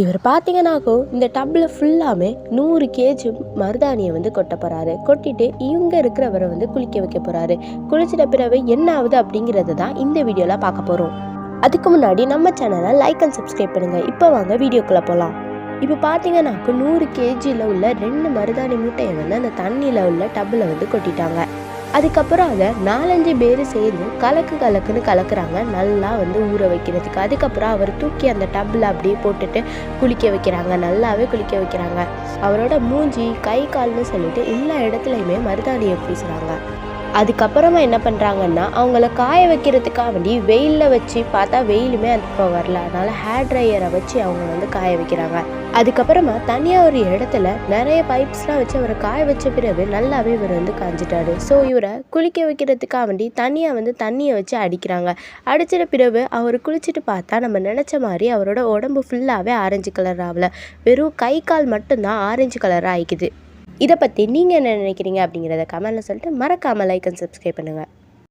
இவர் பார்த்தீங்கன்னாக்கும் இந்த டப்பில் ஃபுல்லாமே 100 கேஜி மருதாணியை வந்து கொட்ட போகிறாரு. கொட்டிட்டு இவங்க இருக்கிறவரை வந்து குளிக்க வைக்க போகிறாரு. குளிச்சிட்ட பிறகு என்ன ஆகுது அப்படிங்கிறது தான் இந்த வீடியோவில் பார்க்க போகிறோம். அதுக்கு முன்னாடி நம்ம சேனலை லைக் அண்ட் சப்ஸ்கிரைப் பண்ணுங்கள். இப்போ வாங்க வீடியோக்குள்ளே போகலாம். இப்போ பார்த்தீங்கன்னாக்கு 100 கேஜியில் உள்ள 2 மருதாணி மூட்டையை வந்து அந்த தண்ணியில் உள்ள டப்பில் வந்து கொட்டிட்டாங்க. அதுக்கப்புறம் அதை 4-5 பேர் சேர்ந்து கலக்குன்னு கலக்குறாங்க, நல்லா வந்து ஊற வைக்கிறதுக்கு. அதுக்கப்புறம் அவர் தூக்கி அந்த டப்பில் அப்படியே போட்டுட்டு குளிக்க வைக்கிறாங்க, நல்லாவே குளிக்க வைக்கிறாங்க. அவரோட மூஞ்சி கை கால்னு சொல்லிட்டு எல்லா இடத்துலையுமே மருதாணியை பூசுகிறாங்க. அதுக்கப்புறமா என்ன பண்ணுறாங்கன்னா, அவங்கள காய வைக்கிறதுக்காக வேண்டி வெயிலில் வச்சு பார்த்தா வெயிலுமே அதுக்கு வரல, அதனால் ஹேர் ட்ரையரை வச்சு அவங்க வந்து காய வைக்கிறாங்க. அதுக்கப்புறமா தனியாக ஒரு இடத்துல நிறைய பைப்ஸ்லாம் வச்சு அவரை காய வச்ச பிறகு நல்லாவே இவர் வந்து காஞ்சிட்டாரு. ஸோ இவரை குளிக்க வைக்கிறதுக்காக வேண்டி தனியாக வந்து தண்ணியை வச்சு அடிக்கிறாங்க. அடிச்சிட்ட பிறகு அவர் குளிச்சுட்டு பார்த்தா நம்ம நினச்ச மாதிரி அவரோட உடம்பு ஃபுல்லாகவே ஆரஞ்சு கலர் ஆகல, வெறும் கை கால் மட்டும்தான் ஆரஞ்சு கலராக ஆயிக்குது. இதை பற்றி நீங்கள் என்ன நினைக்கிறீங்க அப்படிங்கிறத கமெண்ட்டில் சொல்லிட்டு மறக்காமல் லைக் அண்ட் சப்ஸ்கிரைப் பண்ணுங்கள்.